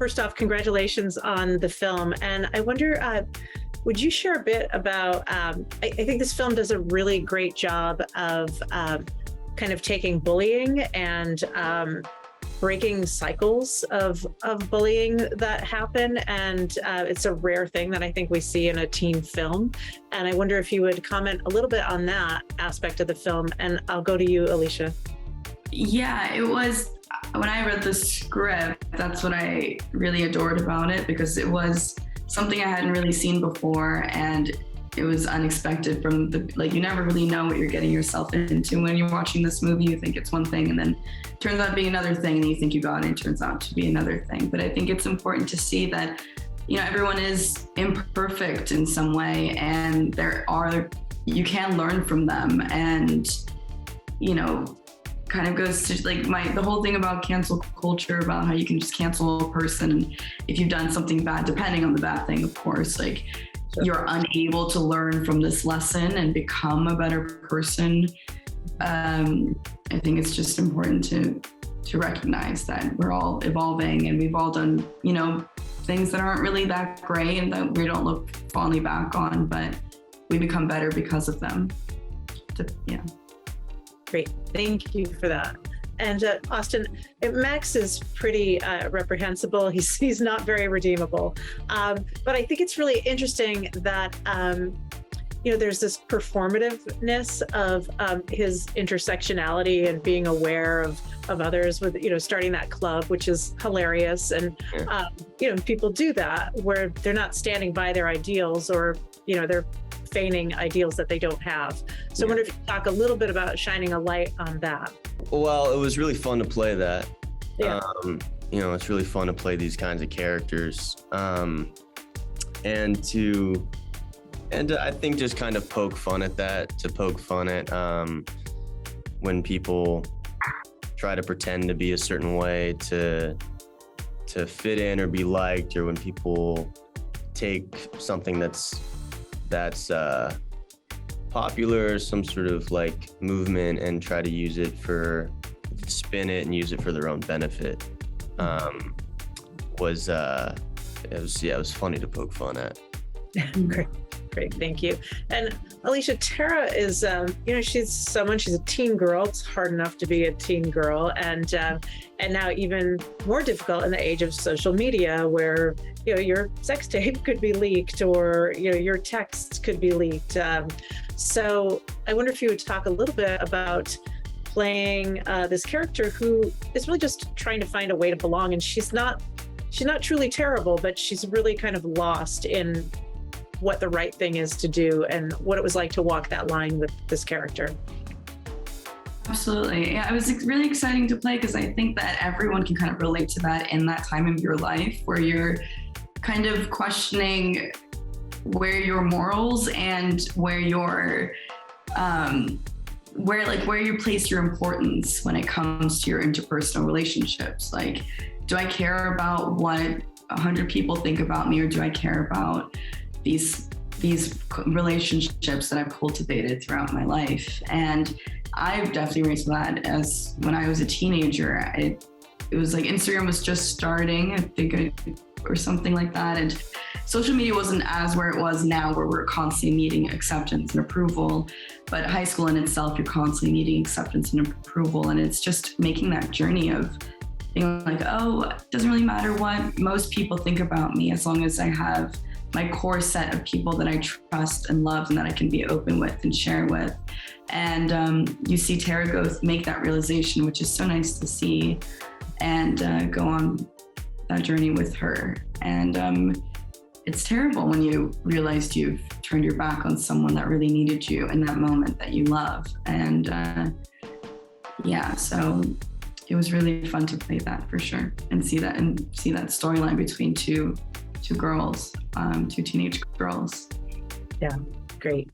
First off, congratulations on the film. And I wonder, would you share a bit about, I think this film does a really great job of kind of taking bullying and breaking cycles of bullying that happen. And it's a rare thing that I think we see in a teen film. And I wonder if you would comment a little bit on that aspect of the film. And I'll go to you, Alisha. Yeah, it was, when I read the script, that's what I really adored about it, because it was something I hadn't really seen before, and it was unexpected from you never really know what you're getting yourself into when you're watching this movie. You think it's one thing, and then it turns out to be another thing, and you think you got it, and it turns out to be another thing. But I think it's important to see that, everyone is imperfect in some way, and you can learn from them, and, kind of goes to the whole thing about cancel culture, about how you can just cancel a person, and if you've done something bad, depending on the bad thing, of course, sure, you're unable to learn from this lesson and become a better person. I think it's just important to recognize that we're all evolving, and we've all done, things that aren't really that great and that we don't look fondly back on, but we become better because of them. Yeah. Great, thank you for that. And Austin, Max is pretty reprehensible. He's not very redeemable. But I think it's really interesting that, there's this performativeness of his intersectionality and being aware of others with, starting that club, which is hilarious. And, people do that where they're not standing by their ideals, or, they're feigning ideals that they don't have. So I wonder if you could talk a little bit about shining a light on that. Well, it was really fun to play that. Yeah. It's really fun to play these kinds of characters. And I think just kind of poke fun at that, to poke fun at when people try to pretend to be a certain way to fit in or be liked, or when people take something that's popular, some sort of movement, and try to use it spin it and use it for their own benefit. It was funny to poke fun at. Great, thank you. And Alisha, Tara is, she's a teen girl. It's hard enough to be a teen girl, and now even more difficult in the age of social media, where your sex tape could be leaked, or your texts could be leaked. So I wonder if you would talk a little bit about playing this character who is really just trying to find a way to belong, and she's not truly terrible, but she's really kind of lost in what the right thing is to do, and what it was like to walk that line with this character. Absolutely. Yeah, it was really exciting to play, because I think that everyone can kind of relate to that in that time of your life where you're kind of questioning where your morals and where your where you place your importance when it comes to your interpersonal relationships. Do I care about what 100 people think about me, or do I care about these relationships that I've cultivated throughout my life? And I've definitely raised that as when I was a teenager. It was Instagram was just starting, I think, or something like that. And social media wasn't as where it was now, where we're constantly needing acceptance and approval. But high school in itself, you're constantly needing acceptance and approval. And it's just making that journey of being it doesn't really matter what most people think about me, as long as I have my core set of people that I trust and love, and that I can be open with and share with. And you see Tara make that realization, which is so nice to see, and go on that journey with her. And it's terrible when you realized you've turned your back on someone that really needed you in that moment that you love. And so it was really fun to play that, for sure, and see that storyline between two girls, two teenage girls. Yeah, great.